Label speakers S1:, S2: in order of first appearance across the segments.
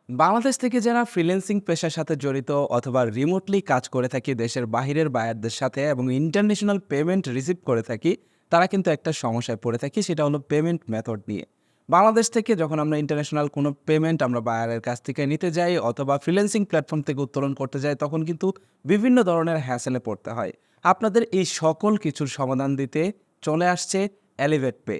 S1: বাংলাদেশ থেকে যারা ফ্রিল্যান্সিং পেশার সাথে জড়িত অথবা রিমোটলি কাজ করে থাকি দেশের বাহিরের বায়ারদের সাথে এবং ইন্টারন্যাশনাল পেমেন্ট রিসিভ করে থাকি, তারা কিন্তু একটা সমস্যায় পড়ে থাকি, সেটা হলো পেমেন্ট মেথড নিয়ে। বাংলাদেশ থেকে যখন আমরা ইন্টারন্যাশনাল কোনো পেমেন্ট আমরা বায়ারের কাছ থেকে নিতে যাই অথবা ফ্রিল্যান্সিং প্ল্যাটফর্ম থেকে উত্তোলন করতে যাই, তখন কিন্তু বিভিন্ন ধরনের হ্যাসেলে পড়তে হয়। আপনাদের এই সকল কিছুর সমাধান দিতে চলে আসছে এলিভেট পে।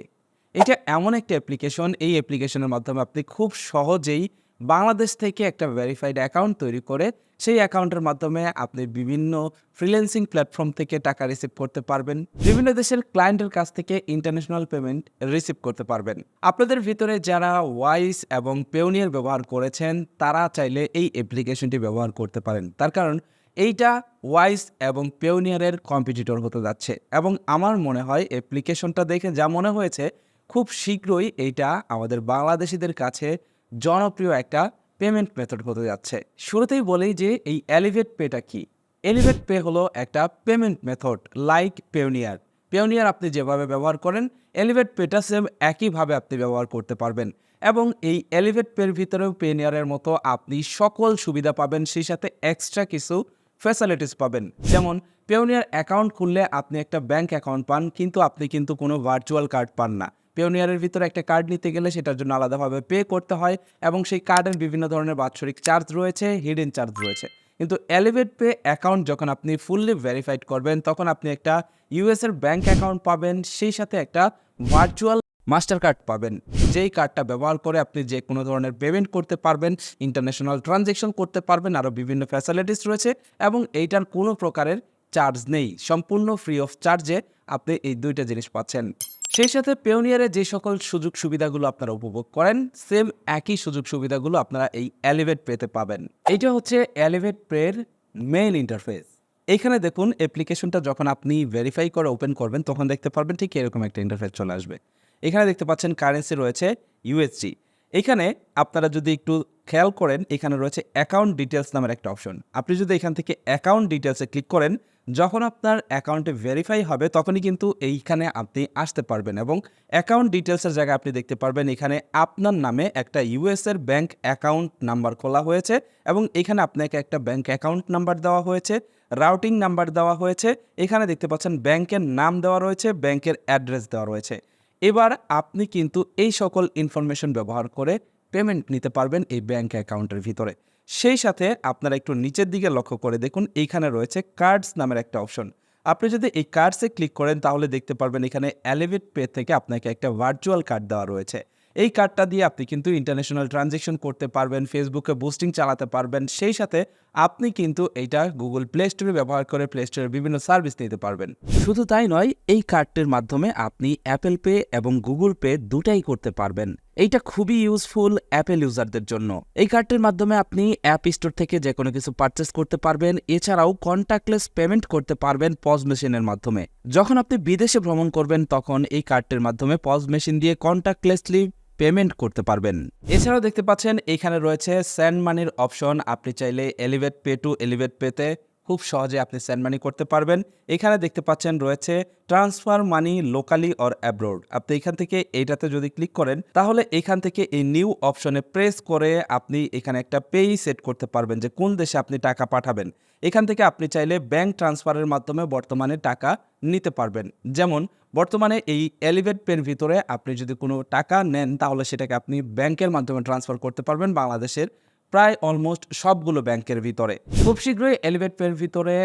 S1: এটা এমন একটা অ্যাপ্লিকেশন, এই অ্যাপ্লিকেশনের মাধ্যমে আপনি খুব সহজেই বাংলাদেশ থেকে একটা ভেরিফাইড অ্যাকাউন্ট তৈরি করে সেই অ্যাকাউন্টের মাধ্যমে আপনি বিভিন্ন ফ্রিল্যান্সিং প্ল্যাটফর্ম থেকে টাকা রিসিভ করতে পারবেন, বিভিন্ন দেশের ক্লায়েন্টের কাছ থেকে ইন্টারন্যাশনাল পেমেন্ট রিসিভ করতে পারবেন। আপনাদের ভিতরে যারা ওয়াইস এবং পেওনিয়ার ব্যবহার করেছেন তারা চাইলে এই অ্যাপ্লিকেশনটি ব্যবহার করতে পারেন, তার কারণ এইটা ওয়াইস এবং পেওনিয়ারের কম্পিটিটর হতে যাচ্ছে। এবং আমার মনে হয় অ্যাপ্লিকেশনটা দেখে যা মনে হয়েছে, খুব শীঘ্রই এইটা আমাদের বাংলাদেশিদের কাছে জনপ্রিয় একটা পেমেন্ট মেথড হতে যাচ্ছে। শুরুতেই বলেই যে এই এলিভেট পেটা কি। এলিভেট পে হলো একটা payment method like Payoneer. Payoneer আপনি যেভাবে ব্যবহার করেন, এলিভেট পেটা সেম একইভাবে আপনি ব্যবহার করতে পারবেন। এবং এই এলিভেট পের ভিতরেও পেওনিয়ারের মতো আপনি সকল সুবিধা পাবেন, সেই সাথে এক্সট্রা কিছু ফ্যাসিলিটিস পাবেন। যেমন পেওনিয়ার অ্যাকাউন্ট খুললে আপনি একটা ব্যাংক অ্যাকাউন্ট পান, কিন্তু আপনি কিন্তু কোনো ভার্চুয়াল কার্ড পান না। পেওনিয়ারের ভিতরে একটা কার্ড নিতে গেলে সেটার জন্য আলাদাভাবে পে করতে হয় এবং সেই কার্ডের বিভিন্ন ধরনের বাৎসরিক চার্জ রয়েছে, হিডেন চার্জ রয়েছে। কিন্তু এলিভেট পে অ্যাকাউন্ট যখন আপনি ফুললি ভেরিফাইড করবেন, তখন আপনি একটা ইউএস এর ব্যাংক অ্যাকাউন্ট পাবেন, সেই সাথে একটা ভার্চুয়াল মাস্টার কার্ড পাবেন, যেই কার্ডটা ব্যবহার করে আপনি যে কোনো ধরনের পেমেন্ট করতে পারবেন, ইন্টারন্যাশনাল ট্রানজ্যাকশন করতে পারবেন, আরও বিভিন্ন ফ্যাসিলিটিস রয়েছে এবং এইটার কোনো প্রকারের চার্জ নেই, সম্পূর্ণ ফ্রি অফ চার্জে আপনি এই দুইটা জিনিস পাচ্ছেন। সেই সাথে পেওনিয়ারে যে সকল সুযোগ সুবিধাগুলো আপনারা উপভোগ করেন, সেম একই সুযোগ সুবিধাগুলো আপনারা এই এলিভেট পেতে পাবেন। এইটা হচ্ছে এলিভেট পের মেইন ইন্টারফেস। এইখানে দেখুন, অ্যাপ্লিকেশনটা যখন আপনি ভেরিফাই করে ওপেন করবেন তখন দেখতে পারবেন ঠিক এরকম একটা ইন্টারফেস চলে আসবে। এখানে দেখতে পাচ্ছেন কারেন্সি রয়েছে ইউএসডি। এখানে আপনারা যদি একটু খেয়াল করেন, এখানে রয়েছে অ্যাকাউন্ট ডিটেলস নামের একটা অপশন। আপনি যদি এখান থেকে অ্যাকাউন্ট ডিটেলসে ক্লিক করেন, যখন আপনার অ্যাকাউন্টে ভেরিফাই হবে তখনই কিন্তু এইখানে আপনি আসতে পারবেন এবং অ্যাকাউন্ট ডিটেলসের জায়গায় আপনি দেখতে পারবেন এখানে আপনার নামে একটা ইউএসের ব্যাংক অ্যাকাউন্ট নাম্বার খোলা হয়েছে এবং এখানে আপনাকে একটা ব্যাংক অ্যাকাউন্ট নাম্বার দেওয়া হয়েছে, রাউটিং নাম্বার দেওয়া হয়েছে, এখানে দেখতে পাচ্ছেন ব্যাংকের নাম দেওয়া রয়েছে, ব্যাংকের অ্যাড্রেস দেওয়া রয়েছে। এবার আপনি কিন্তু এই সকল ইনফরমেশন ব্যবহার করে পেমেন্ট নিতে পারবেন এই ব্যাংক অ্যাকাউন্টের ভিতরে। সেই সাথে আপনারা একটু নিচের দিকে লক্ষ্য করে দেখুন, এইখানে রয়েছে কার্ডস নামের একটা অপশন। আপনি যদি এই কার্ডসে ক্লিক করেন তাহলে দেখতে পারবেন এখানে এলিভেট পে থেকে আপনাকে একটা ভার্চুয়াল কার্ড দেওয়া রয়েছে। এই কার্ডটা দিয়ে আপনি কিন্তু ইন্টারন্যাশনাল ট্রানজ্যাকশন করতে পারবেন, ফেসবুকে বুস্টিং চালাতে পারবেন, সেই সাথে আপনি কিন্তু এইটা গুগল প্লে স্টোরে ব্যবহার করে প্লে স্টোরের বিভিন্ন সার্ভিস নিতে পারবেন। শুধু তাই নয়, এই কার্ডটির মাধ্যমে আপনি অ্যাপেল পে এবং গুগল পে দুটাই করতে পারবেন। এইটা খুবই ইউজফুল অ্যাপেল ইউজারদের জন্য। এই কার্ডটির মাধ্যমে আপনি অ্যাপ স্টোর থেকে যে কোনো কিছু পারচেস করতে পারবেন, এছাড়াও কন্ট্যাক্টলেস পেমেন্ট করতে পারবেন পজ মেশিনের মাধ্যমে। যখন আপনি বিদেশে ভ্রমণ করবেন তখন এই কার্ডটির মাধ্যমে পজ মেশিন দিয়ে কন্ট্যাক্টলেসলি পেমেন্ট করতে পারবেন। এছাড়াও দেখতে পাচ্ছেন এখানে রয়েছে সেন্ড মানির অপশন। আপনি চাইলে এলিভেট পে টু এলিভেট পেতে খুব সহজে আপনি সেন্ড মানি করতে পারবেন। এখানে দেখতে পাচ্ছেন রয়েছে transfer money locally or abroad. আপনি এখান থেকে এইটাতে যদি ক্লিক করেন তাহলে এখান থেকে এই নিউ অপশনে প্রেস করে আপনি এখানে একটা পেই সেট করতে পারবেন যে কোন দেশে আপনি টাকা পাঠাবেন। এখান থেকে আপনি চাইলে ব্যাংক ট্রান্সফারের মাধ্যমে বর্তমানে টাকা নিতে পারবেন। যেমন বর্তমানে এই এলিভেট পের ভিতরে আপনি যদি কোনো টাকা নেন তাহলে সেটাকে আপনি ব্যাংকের মাধ্যমে ট্রান্সফার করতে পারবেন বাংলাদেশের প্রায় অলমোস্ট সবগুলো ব্যাংকের ভিতরে। খুব শীঘ্রই এলিভেট পের ভিতরে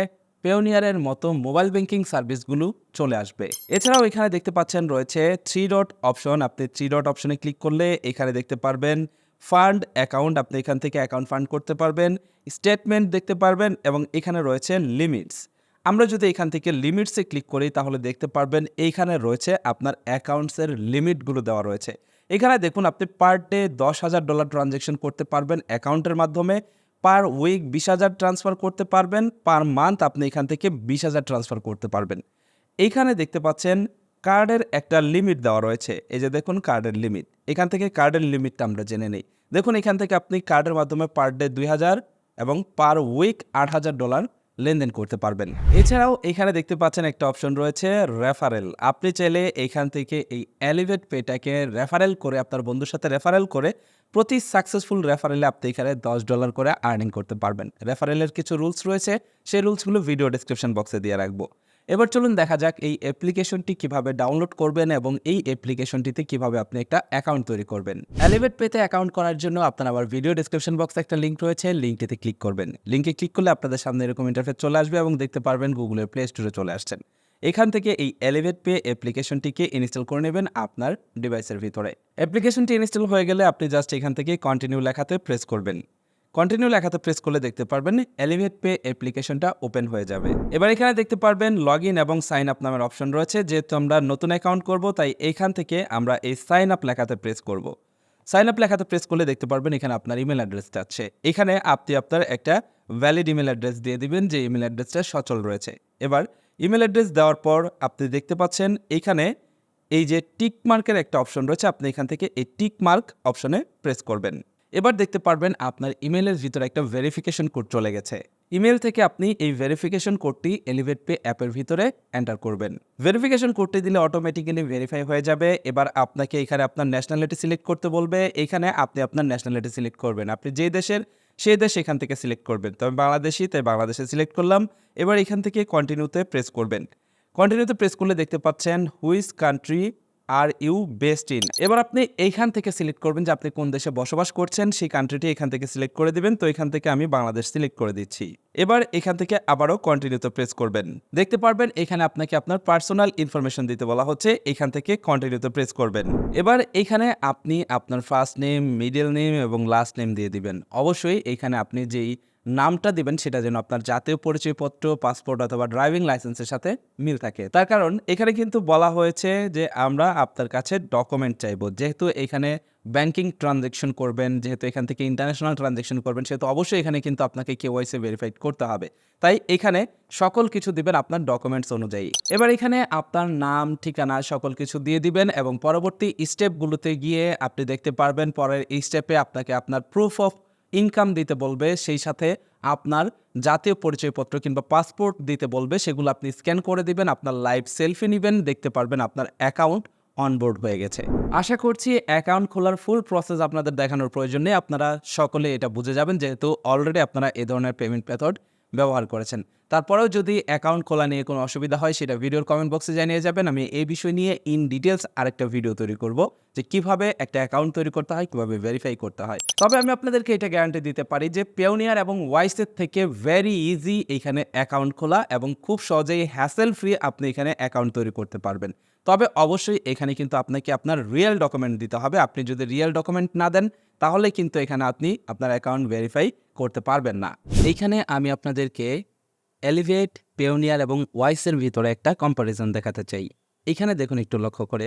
S1: পেওনিয়ারের মতো মোবাইল ব্যাংকিং সার্ভিসগুলো চলে আসবে। এছাড়াও এখানে দেখতে পাচ্ছেন রয়েছে 3 ডট অপশন। আপনি 3 ডট অপশনে ক্লিক করলে এখানে দেখতে পারবেন ফান্ড অ্যাকাউন্ট। আপনি এখান থেকে অ্যাকাউন্ট ফান্ড করতে পারবেন, স্টেটমেন্ট দেখতে পারবেন এবং এখানে রয়েছে লিমিটস। আমরা যদি এখান থেকে লিমিটসে ক্লিক করি তাহলে দেখতে পারবেন এইখানে রয়েছে আপনার অ্যাকাউন্টসের লিমিটগুলো দেওয়া রয়েছে। এখানে দেখুন, আপনি পার ডে $10,000 ট্রানজ্যাকশন করতে পারবেন অ্যাকাউন্টের মাধ্যমে, পার উইক 20,000 ট্রান্সফার করতে পারবেন, পার মান্থ আপনি এখান থেকে 20,000 ট্রান্সফার করতে পারবেন। এইখানে দেখতে পাচ্ছেন কার্ডের একটা লিমিট দেওয়া রয়েছে। এই যে দেখুন কার্ডের লিমিট, এখান থেকে কার্ডের লিমিটটা আমরা জেনে নিই। দেখুন এখান থেকে আপনি কার্ডের মাধ্যমে পার ডে 2,000 এবং পার উইক $8,000 লেনদেন করতে পারবেন। এছাড়াও এখানে দেখতে পাচ্ছেন একটা অপশন রয়েছে রেফারেল। আপনি চাইলে এইখান থেকে এই এলিভেট পেটাকে রেফারেল করে আপনার বন্ধুর সাথে রেফারেল করে প্রতি সাকসেসফুল রেফারেলে আপনি এখানে $10 করে আর্নিং করতে পারবেন। রেফারেলের কিছু রুলস রয়েছে, সেই রুলসগুলো ভিডিও ডেসক্রিপশন বক্সে দিয়ে রাখবো। এবার চলুন দেখা যাক এই অ্যাপ্লিকেশনটি কিভাবে ডাউনলোড করবেন এবং এই অ্যাপ্লিকেশনটিতে কিভাবে আপনি একটা অ্যাকাউন্ট তৈরি করবেন। এলিভেট পেতে অ্যাকাউন্ট করার জন্য আপনার আবার ভিডিও ডেসক্রিপশন বক্সে একটা লিঙ্ক রয়েছে, লিঙ্কটিতে ক্লিক করবেন। লিঙ্কে ক্লিক করলে আপনাদের সামনে এরকম ইন্টারফেস চলে আসবে এবং দেখতে পারবেন গুগলের প্লে স্টোরে চলে আসছেন। এখান থেকে এই এলিভেট পে অ্যাপ্লিকেশনটিকে ইনস্টল করে নেবেন আপনার ডিভাইসের ভিতরে। অ্যাপ্লিকেশনটি ইনস্টল হয়ে গেলে আপনি জাস্ট এখান থেকে কন্টিনিউ লেখাতে প্রেস করবেন। কন্টিনিউ লেখাতে প্রেস করলে দেখতে পারবেন এলিভেট পে অ্যাপ্লিকেশনটা ওপেন হয়ে যাবে। এবার এখানে দেখতে পারবেন লগ ইন এবং সাইন আপ নামের অপশন রয়েছে। যেহেতু আমরা নতুন অ্যাকাউন্ট করব তাই এইখান থেকে আমরা এই সাইন আপ লেখাতে প্রেস করব। সাইন আপ লেখাতে প্রেস করলে দেখতে পারবেন এখানে আপনার ইমেল অ্যাড্রেসটা আছে। এখানে আপনি আপনার একটা ভ্যালিড ইমেল অ্যাড্রেস দিয়ে দিবেন যে ইমেল অ্যাড্রেসটা সচল রয়েছে। এবার ইমেল অ্যাড্রেস দেওয়ার পর আপনি দেখতে পাচ্ছেন এখানে এই যে টিক মার্কের একটা অপশন রয়েছে, আপনি এখান থেকে এই টিক মার্ক অপশনে প্রেস করবেন। এবার দেখতে পারবেন আপনার ইমেলের ভিতরে একটা ভেরিফিকেশন কোড চলে গেছে। ইমেল থেকে আপনি এই ভেরিফিকেশন কোডটি এলিভেট পে অ্যাপের ভিতরে এন্টার করবেন। ভেরিফিকেশন কোডটি দিলে অটোমেটিক্যালি ভেরিফাই হয়ে যাবে। এবার আপনাকে এখানে আপনার ন্যাশনালিটি সিলেক্ট করতে বলবে। এখানে আপনি আপনার ন্যাশনালিটি সিলেক্ট করবেন। আপনি যেই দেশের সেই দেশ এখান থেকে সিলেক্ট করবেন। তবে বাংলাদেশি, তাই বাংলাদেশে সিলেক্ট করলাম। এবার এখান থেকে কন্টিনিউতে প্রেস করবেন। কন্টিনিউতে প্রেস করলে দেখতে পাচ্ছেন which country are you best in. এবার আপনি এইখান থেকে সিলেক্ট করবেন যে আপনি কোন দেশে বসবাস করছেন, সেই কান্ট্রিটি এখান থেকে সিলেক্ট করে দিবেন। তো এখান থেকে আমি বাংলাদেশ সিলেক্ট করে দিচ্ছি। এবার এখান থেকে আবারও কন্টিনিউতে প্রেস করবেন। দেখতে পারবেন এখানে আপনাকে আপনার পার্সোনাল ইনফরমেশন দিতে বলা হচ্ছে, এখান থেকে কন্টিনিউতে প্রেস করবেন। এবার এখানে আপনি আপনার ফার্স্ট নেম, মিডল নেম এবং লাস্ট নেম দিয়ে দিবেন। অবশ্যই এখানে আপনি যেই নামটা দিবেন সেটা যেন আপনার জাতীয় পরিচয়পত্র, পাসপোর্ট অথবা ড্রাইভিং লাইসেন্সের সাথে মিল থাকে। তার কারণ এখানে কিন্তু বলা হয়েছে যে আমরা আপনার কাছে ডকুমেন্ট চাইবো। যেহেতু এখানে ব্যাংকিং ট্রানজ্যাকশন করবেন, যেহেতু এখান থেকে ইন্টারন্যাশনাল ট্রানজ্যাকশন করবেন, সেহেতু অবশ্যই এখানে কিন্তু আপনাকে কেওয়াইসি ভেরিফাইড করতে হবে। তাই এখানে সকল কিছু দিবেন আপনার ডকুমেন্টস অনুযায়ী। এবার এখানে আপনার নাম, ঠিকানা সকল কিছু দিয়ে দিবেন এবং পরবর্তী স্টেপগুলোতে গিয়ে আপনি দেখতে পারবেন পরের এই স্টেপে আপনাকে আপনার প্রুফ অফ ইনকাম দিতে বলবে, সেই সাথে আপনার জাতীয় পরিচয়পত্র কিংবা পাসপোর্ট দিতে বলবে। সেগুলো আপনি স্ক্যান করে দিবেন, আপনার লাইভ সেলফি নেবেন, দেখতে পারবেন আপনার অ্যাকাউন্ট অনবোর্ড হয়ে গেছে। আশা করছি অ্যাকাউন্ট খোলার ফুল প্রসেস আপনাদের দেখানোর প্রয়োজন নেই, আপনারা সকলে এটা বুঝে যাবেন যেহেতু অলরেডি আপনারা এই ধরনের পেমেন্ট মেথড ব্যবহার করেছেন। তারপরেও যদি অ্যাকাউন্ট খোলা নিয়ে কোনো অসুবিধা হয় সেটা ভিডিওর কমেন্ট বক্সে জানিয়ে যাবেন। আমি এই বিষয় নিয়ে ইন ডিটেলস আরেকটা ভিডিও তৈরি করব যে কিভাবে একটা অ্যাকাউন্ট তৈরি করতে হয়, কিভাবে ভেরিফাই করতে হয়। তবে আমি আপনাদেরকে এটা গ্যারান্টি দিতে পারি যে পেওনিয়ার এবং ওয়াইসের থেকে ভেরি ইজি এইখানে অ্যাকাউন্ট খোলা এবং খুব সহজেই হ্যাসেল ফ্রি আপনি এখানে অ্যাকাউন্ট তৈরি করতে পারবেন। তবে অবশ্যই এখানে কিন্তু আপনাকে আপনার রিয়েল ডকুমেন্ট দিতে হবে। আপনি যদি রিয়েল ডকুমেন্ট না দেন তাহলে কিন্তু এখানে আপনি আপনার অ্যাকাউন্ট ভেরিফাই করতে পারবেন না। এইখানে আমি আপনাদেরকে এলিভেট, পেওনিয়ার এবং ওয়াইসের ভিতরে একটা কম্প্যারিজন দেখাতে চাই। এখানে দেখুন একটু লক্ষ্য করে,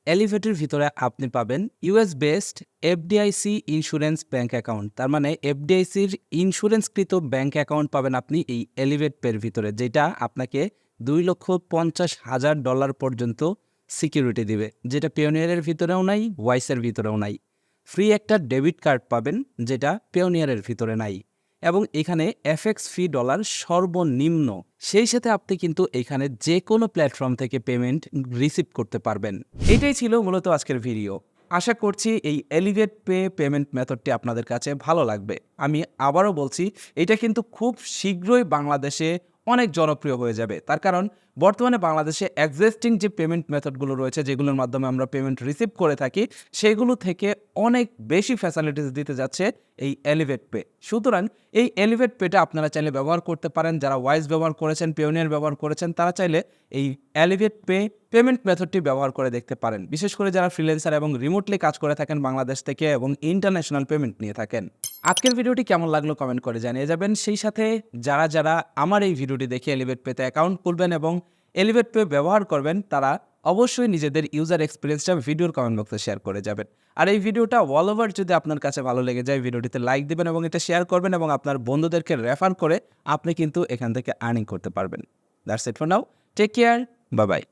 S1: এলিভেটের ভিতরে আপনি পাবেন US based FDIC insurance bank account. তার মানে এফডিআইসির ইন্স্যুরেন্সকৃত ব্যাঙ্ক অ্যাকাউন্ট পাবেন আপনি এই এলিভেট পের ভিতরে, যেটা আপনাকে $2,50,000 পর্যন্ত সিকিউরিটি দিবে, যেটা পেওনিয়ারের ভিতরেও নাই, ওয়াইসের ভিতরেও নাই। ফ্রি একটা ডেবিট কার্ড পাবেন যেটা পেওনিয়ারের ভিতরে নাই, এবং এখানে এফএক্স ফি ডলার সর্বনিম্ন। সেই সাথে আপনি কিন্তু এখানে যে কোনো প্ল্যাটফর্ম থেকে পেমেন্ট রিসিভ করতে পারবেন। এটাই ছিল মূলত আজকের ভিডিও। আশা করছি এই এলিভেট পে পেমেন্ট মেথডটি আপনাদের কাছে ভালো লাগবে। আমি আবারও বলছি, এটা কিন্তু খুব শীঘ্রই বাংলাদেশে অনেক জনপ্রিয় হয়ে যাবে। তার কারণ বর্তমানে বাংলাদেশে এক্সিস্টিং যে পেমেন্ট মেথডগুলো রয়েছে, যেগুলোর মাধ্যমে আমরা পেমেন্ট রিসিভ করে থাকি, সেগুলো থেকে অনেক বেশি ফ্যাসিলিটিস দিতে যাচ্ছে এই এলিভেট পে। সুতরাং এই এলিভেট পেটা আপনারা চাইলে ব্যবহার করতে পারেন। যারা ওয়াইজ ব্যবহার করেছেন, পেওনিয়ার ব্যবহার করেছেন, তারা চাইলে এই এলিভেট পে পেমেন্ট মেথডটি ব্যবহার করে দেখতে পারেন। বিশেষ করে যারা ফ্রিল্যান্সার এবং রিমোটলি কাজ করে থাকেন বাংলাদেশ থেকে এবং ইন্টারন্যাশনাল পেমেন্ট নিয়ে থাকেন। আজকের ভিডিওটি কেমন লাগলো কমেন্ট করে জানিয়ে যাবেন। সেই সাথে যারা যারা আমার এই ভিডিওটি দেখে এলিভেট পেতে অ্যাকাউন্ট খুলবেন এবং এলিভেট পে ব্যবহার করবেন, তারা অবশ্যই নিজেদের ইউজার এক্সপিরিয়েন্সটা ভিডিওর কমেন্ট বক্সে শেয়ার করে যাবেন। আর এই ভিডিওটা অল ওভার যদি আপনার কাছে ভালো লেগে যায়, ভিডিওটিতে লাইক দিবেন এবং এটা শেয়ার করবেন এবং আপনার বন্ধুদেরকে রেফার করে আপনি কিন্তু এখান থেকে আর্নিং করতে পারবেন। That's it for now, take care, bye by.